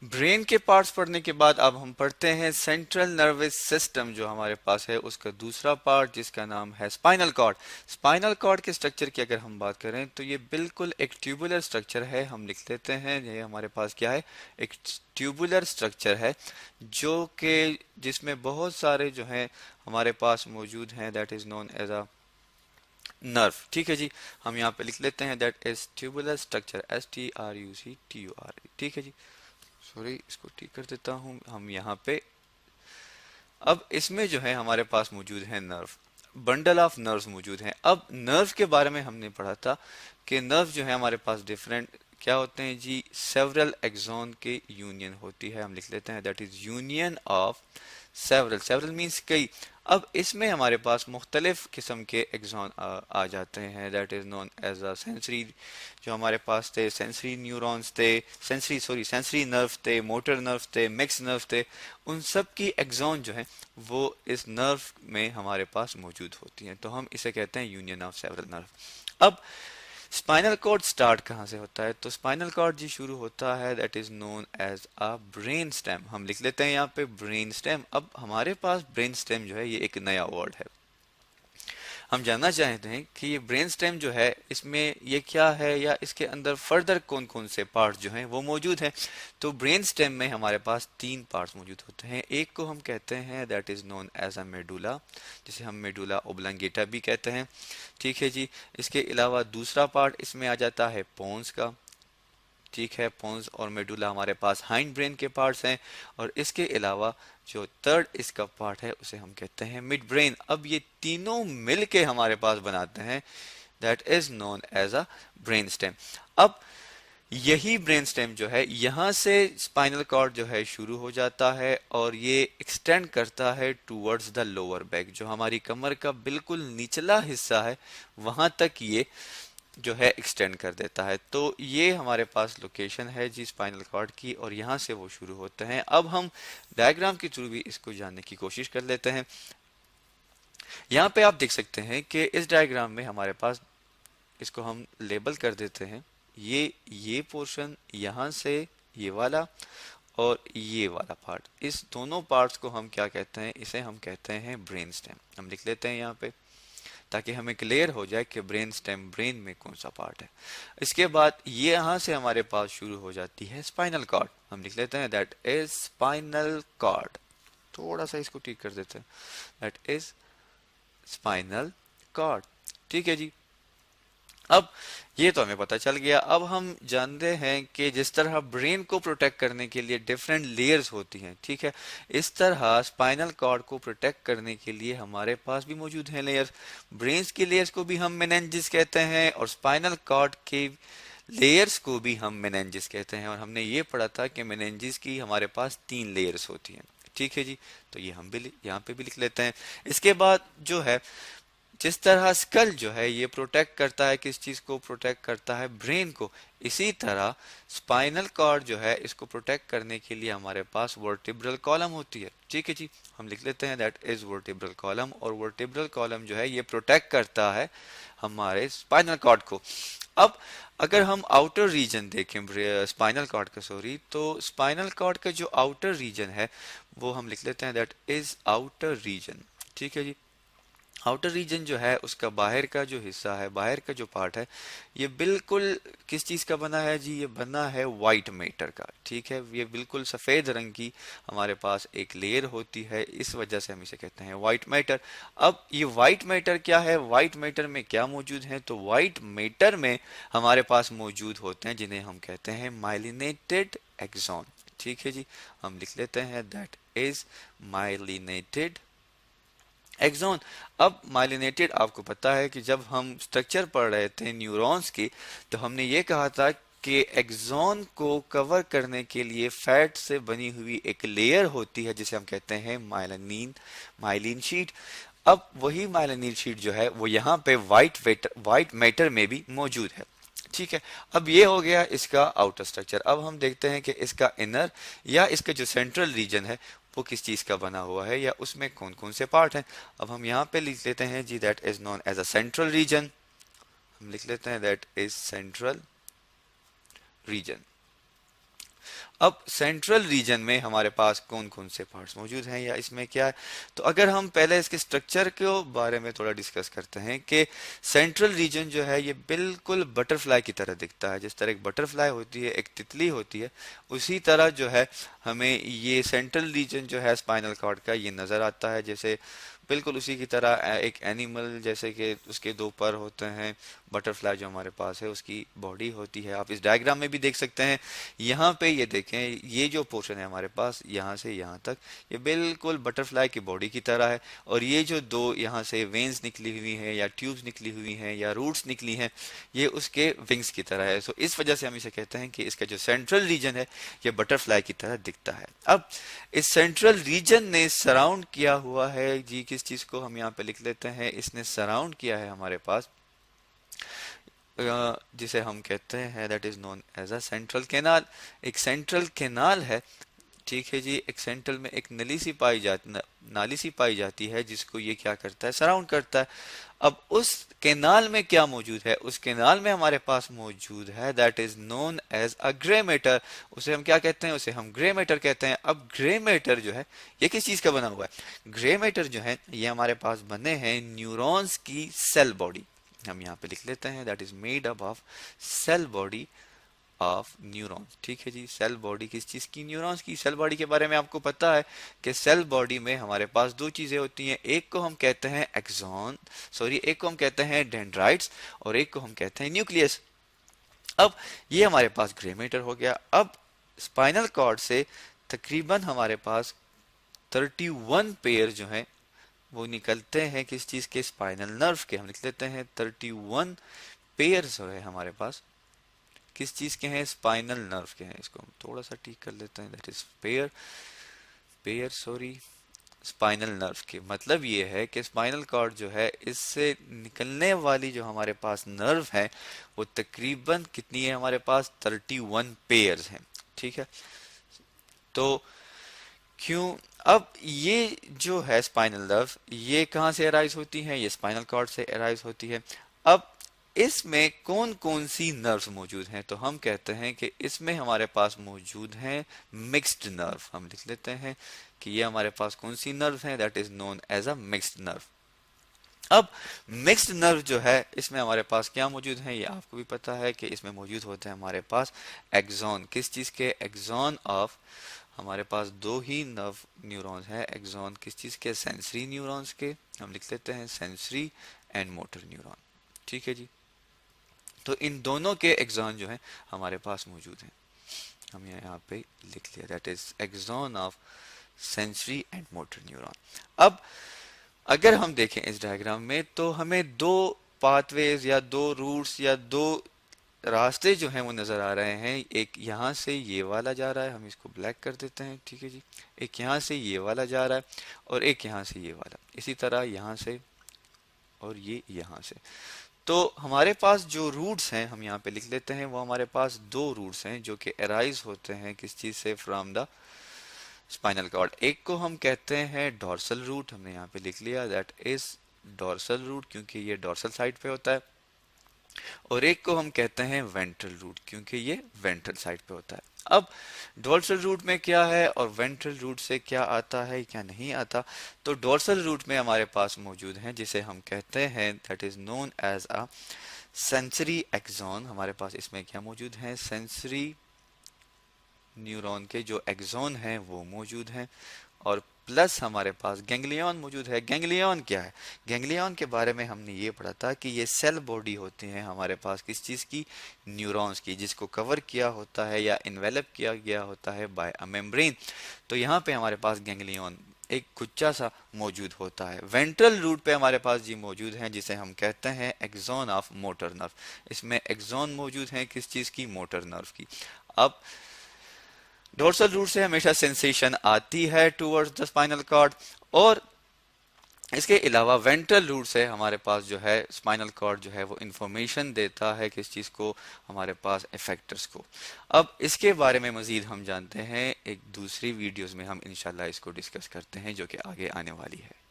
Brain के parts पढ़ने के बाद अब हम पढ़ते हैं सेंट्रल नर्वस सिस्टम जो हमारे पास है उसका दूसरा पार्ट जिसका नाम है स्पाइनल कॉर्ड। स्पाइनल कॉर्ड के स्ट्रक्चर की अगर हम बात करें तो ये बिल्कुल एक ट्यूबुलर स्ट्रक्चर है। हम लिख लेते हैं ये हमारे पास क्या है, एक ट्यूबुलर स्ट्रक्चर है जो कि जिसमें बहुत सारे जो हैं हमारे पास मौजूद हैं, that is known as a nerve. ठीक है जी, हम यहाँ पे लिख लेते हैं that is tubular structure, STRUCTUR। ठीक है जी, सॉरी इसको ठीक कर देता हूँ हम यहाँ पे। अब इसमें जो है हमारे पास मौजूद है नर्व, बंडल ऑफ नर्व्स मौजूद हैं। अब नर्व के बारे में हमने पढ़ा था कि नर्व जो है हमारे पास डिफरेंट क्या होते हैं जी, सेवरल एक्सोन के यूनियन होती है। हम लिख लेते हैं that is union of several, several means कई। अब इसमें हमारे पास मुख्तलिफ किस्म के एग्जॉन आ जाते हैं, that is known as a sensory. जो हमारे पास थे सेंसरी न्यूरॉन्स थे, सेंसरी नर्व थे, मोटर नर्व थे, मिक्स नर्व थे, उन सब की एग्जॉन जो है वो इस नर्व में हमारे पास मौजूद होती हैं, तो हम इसे कहते हैं यूनियन ऑफ सेवरल नर्व। अब स्पाइनल कॉर्ड स्टार्ट कहाँ से होता है, तो स्पाइनल कॉर्ड जी शुरू होता है that is known as a brain stem. हम लिख लेते हैं यहाँ पे ब्रेन स्टेम। अब हमारे पास ब्रेन स्टेम जो है ये एक नया वर्ड है। हम जानना चाहते हैं कि ये ब्रेन स्टेम जो है इसमें ये क्या है या इसके अंदर फर्दर कौन कौन से पार्ट जो हैं वो मौजूद हैं। तो ब्रेन स्टेम में हमारे पास तीन पार्ट्स मौजूद होते हैं। एक को हम कहते हैं that is known as a medulla, जिसे हम मेडुला ओब्लंगेटा भी कहते हैं। ठीक है जी, इसके अलावा दूसरा पार्ट इसमें आ जाता है पोन्स का। ठीक है, पोन्स और मेडुला हमारे पास हाइंड ब्रेन के पार्ट्स हैं। और इसके अलावा जो थर्ड इसका पार्ट है उसे हम कहते हैं मिड ब्रेन। अब ये तीनों मिलके हमारे पास बनाते हैं that is known as a brain stem. अब यही ब्रेन स्टेम जो है यहाँ से स्पाइनल कॉर्ड जो है शुरू हो जाता है और ये एक्सटेंड करता है टूवर्ड्स द लोअर बैक, जो हमारी कमर का बिल्कुल निचला हिस्सा है वहां तक ये जो है एक्सटेंड कर देता है। तो ये हमारे पास लोकेशन है जी स्पाइनल कॉर्ड की और यहाँ से वो शुरू होते हैं। अब हम डायग्राम के थ्रू भी इसको जानने की कोशिश कर लेते हैं। यहाँ पे आप देख सकते हैं कि इस डायग्राम में हमारे पास, इसको हम लेबल कर देते हैं, ये पोर्शन यहाँ से ये वाला और ये वाला पार्ट, इस दोनों पार्ट्स को हम क्या कहते हैं, इसे हम कहते हैं ब्रेन स्टेम। हम लिख लेते हैं यहाँ पे ताकि हमें क्लियर हो जाए कि ब्रेन स्टेम ब्रेन में कौन सा पार्ट है। इसके बाद ये यहाँ से हमारे पास शुरू हो जाती है स्पाइनल कॉर्ड। हम लिख लेते हैं दैट इज स्पाइनल कॉर्ड, थोड़ा सा इसको ठीक कर देते हैं, दैट इज स्पाइनल कॉर्ड। ठीक है जी, अब ये तो हमें पता चल गया। अब हम जानते हैं कि जिस तरह ब्रेन को प्रोटेक्ट करने के लिए डिफरेंट लेयर्स होती हैं, ठीक है, इस तरह स्पाइनल कॉर्ड को प्रोटेक्ट करने के लिए हमारे पास भी मौजूद हैं लेयर्स। ब्रेन्स की लेयर्स को भी हम मेनेंजिस कहते हैं और स्पाइनल कॉर्ड के लेयर्स को भी हम मेनेंजिस कहते हैं। और हमने ये पढ़ा था कि मेनेंजिस की हमारे पास तीन लेयर्स होती हैं। ठीक है जी, तो ये हम भी यहाँ पे भी लिख लेते हैं। इसके बाद जो है जिस तरह स्कल जो है ये प्रोटेक्ट करता है, किस चीज को प्रोटेक्ट करता है, ब्रेन को, इसी तरह स्पाइनल कॉर्ड जो है इसको प्रोटेक्ट करने के लिए हमारे पास वर्टिब्रल कॉलम होती है। ठीक है जी, हम लिख लेते हैं दैट इज वर्टिब्रल कॉलम। और वर्टिब्रल कॉलम जो है ये प्रोटेक्ट करता है हमारे स्पाइनल कॉर्ड को। अब अगर हम आउटर रीजन देखें स्पाइनल कॉर्ड का, सॉरी, तो स्पाइनल कॉर्ड का जो आउटर रीजन है वो हम लिख लेते हैं दैट इज आउटर रीजन। ठीक है जी, आउटर रीजन जो है उसका बाहर का जो हिस्सा है, बाहर का जो पार्ट है, ये बिल्कुल किस चीज का बना है जी, ये बना है वाइट मैटर का। ठीक है, ये बिल्कुल सफेद रंग की हमारे पास एक लेयर होती है, इस वजह से हम इसे कहते हैं वाइट मैटर। अब ये वाइट मैटर क्या है, वाइट मैटर में क्या मौजूद है, तो वाइट मैटर में हमारे पास मौजूद होते हैं जिन्हें हम कहते हैं माइलिनेटेड एक्सॉन। ठीक है जी, हम लिख लेते हैं दैट इज माइलिनेटेड एक्सॉन। अब माइलिनेटेड, आपको पता है कि जब हम स्ट्रक्चर पढ़ रहे थे न्यूरॉन्स की तो हमने ये कहा था कि एक्सॉन को कवर करने के लिए फैट से बनी हुई एक लेयर होती है जिसे हम कहते हैं माइलिन शीट। अब वही माइलिन शीट जो है वो यहाँ पे वाइट मैटर में भी मौजूद है। ठीक है, अब ये हो गया इसका आउटर स्ट्रक्चर। अब हम देखते हैं कि इसका इनर या इसका जो सेंट्रल रीजन है वो किस चीज का बना हुआ है या उसमें कौन कौन से पार्ट हैं। अब हम यहाँ पे लिख लेते हैं जी that is known as a central region. हम लिख लेते हैं दैट इज सेंट्रल रीजन। अब सेंट्रल रीजन में हमारे पास कौन कौन से पार्ट्स मौजूद हैं या इसमें क्या है, तो अगर हम पहले इसके स्ट्रक्चर के बारे में थोड़ा डिस्कस करते हैं कि सेंट्रल रीजन जो है ये बिल्कुल बटरफ्लाई की तरह दिखता है। जिस तरह एक बटरफ्लाई होती है, एक तितली होती है, उसी तरह जो है हमें ये सेंट्रल रीजन जो है स्पाइनल कॉर्ड का ये नज़र आता है। जैसे बिल्कुल उसी की तरह एक एनिमल, जैसे कि उसके दो पर होते हैं, बटरफ्लाई जो हमारे पास है उसकी बॉडी होती है। आप इस डायग्राम में भी देख सकते हैं। यहाँ पे ये देखें, ये जो पोर्शन है हमारे पास यहाँ से यहाँ तक, ये बिल्कुल बटरफ्लाई की बॉडी की तरह है। और ये जो दो यहाँ से वेन्स निकली हुई हैं या ट्यूब्स निकली हुई हैं या रूट्स निकली हैं, ये उसके विंग्स की तरह है। सो इस वजह से हम इसे कहते हैं कि इसका जो सेंट्रल रीजन है ये बटरफ्लाई की तरह दिखता है। अब इस सेंट्रल रीजन ने सराउंड किया हुआ है जी, किस चीज को हम यहाँ पे लिख लेते हैं, इसने सराउंड किया है हमारे पास जिसे हम कहते हैं that is known as a central canal. एक सेंट्रल कैनाल है, ठीक है जी। एक सेंट्रल में एक नाली सी पाई जाती है जिसको ये क्या करता है, सराउंड करता है। अब उस कैनाल में क्या मौजूद है, उस कैनाल में हमारे पास मौजूद है that is known as a grey matter. उसे हम क्या कहते हैं, उसे हम ग्रे मैटर कहते हैं। अब ग्रे मैटर जो है ये किस चीज का बना हुआ है, ग्रे मैटर जो है ये हमारे पास बने हैं न्यूरॉन्स की सेल बॉडी। हम यहाँ पे लिख लेते हैं that is made up of cell body of neurons. ठीक है जी, सेल बॉडी किस चीज की, न्यूरॉन्स की। सेल बॉडी के बारे में आपको पता है कि सेल बॉडी में हमारे पास दो चीजें होती हैं, एक को हम कहते हैं एक को हम कहते हैं डेंड्राइट्स और एक को हम कहते हैं न्यूक्लियस। अब ये हमारे पास ग्रे मैटर हो गया। अब स्पाइनल कॉर्ड से तकरीबन हमारे पास 31 पेयर जो है वो निकलते हैं किस चीज के, स्पाइनल नर्व के। हम लिख लेते हैं 31 पेयर्स है हमारे पास किस चीज के हैं, स्पाइनल नर्व के हैं। इसको हम थोड़ा सा ठीक कर लेते हैं, दैट इज स्पाइनल नर्व के। मतलब ये है कि स्पाइनल कॉर्ड जो है इससे निकलने वाली जो हमारे पास नर्व है वो तकरीबन कितनी है, हमारे पास 31 पेयर्स हैं। ठीक है, तो क्यों, अब ये जो है स्पाइनल नर्व ये कहाँ से अराइज होती है, ये स्पाइनल कॉर्ड से अराइज होती है। अब इसमें कौन कौन सी नर्व्स मौजूद हैं, तो हम कहते हैं कि इसमें हमारे पास मौजूद हैं मिक्स्ड नर्व। हम लिख लेते हैं कि ये हमारे पास कौन सी नर्व हैं, that is known as a mixed nerve. अब मिक्स्ड नर्व जो है इसमें हमारे पास क्या मौजूद है, ये आपको भी पता है कि इसमें मौजूद होते हैं हमारे पास एक्सॉन। किस चीज के, एक्सॉन ऑफ, हमारे पास दो ही नर्व न्यूरॉन्स हैं एक्सॉन किस चीज के, सेंसरी न्यूरॉन्स के। हम लिख लेते हैं सेंसरी एंड मोटर न्यूरॉन। ठीक है जी, तो इन दोनों के एक्सॉन जो है हमारे पास मौजूद हैं। हम यहाँ पे लिख लिया that is axon of sensory and motor neuron. अब अगर हम देखें इस डायग्राम में तो हमें दो पाथवेज या दो रूट्स या दो रास्ते जो हैं वो नजर आ रहे हैं। एक यहाँ से ये वाला जा रहा है, हम इसको ब्लैक कर देते हैं, ठीक है जी। एक यहाँ से ये वाला जा रहा है और एक यहाँ से ये वाला, इसी तरह यहाँ से और ये यहाँ से। तो हमारे पास जो रूट्स हैं हम यहाँ पे लिख लेते हैं, वो हमारे पास दो रूट्स हैं जो कि अराइज होते हैं किस चीज से, फ्रॉम द स्पाइनल कॉर्ड। एक को हम कहते हैं डॉर्सल रूट, हमने यहाँ पे लिख लिया दैट इज डॉर्सल रूट क्योंकि ये डॉर्सल साइड पे होता है। और एक को हम कहते हैं वेंट्रल रूट क्योंकि ये वेंट्रल साइड पे होता है। अब डोर्सल रूट में क्या है और वेंट्रल रूट से क्या आता है क्या नहीं आता, तो डोर्सल रूट में हमारे पास मौजूद है जिसे हम कहते हैं that is known as a sensory axon. हमारे पास इसमें क्या मौजूद है, सेंसरी न्यूरॉन के जो एक्सॉन हैं वो मौजूद हैं और प्लस हमारे पास गैंग्लियन मौजूद है। गैंग्लियन क्या है, गैंग्लियन के बारे में हमने ये पढ़ा था कि ये सेल बॉडी होती है हमारे पास किस चीज़ की, न्यूरॉन्स की, जिसको कवर किया होता है या इन्वेलप किया गया होता है बाय अ मेम्ब्रेन। तो यहाँ पे हमारे पास गैंग्लियन एक गुच्छा सा मौजूद होता है। वेंट्रल रूट पे हमारे पास जी मौजूद है जिसे हम कहते हैं एक्सॉन ऑफ मोटर नर्व। इसमें एक्सॉन मौजूद है किस चीज़ की, मोटर नर्व की। अब डोर्सल रूट से हमेशा सेंसेशन आती है टुवर्ड्स द स्पाइनल कॉर्ड और इसके अलावा वेंट्रल रूट से हमारे पास जो है स्पाइनल कॉर्ड जो है वो इंफॉर्मेशन देता है किस चीज़ को, हमारे पास इफेक्टर्स को। अब इसके बारे में मजीद हम जानते हैं एक दूसरी वीडियोस में, हम इंशाल्लाह इसको डिस्कस करते हैं जो कि आगे आने वाली है।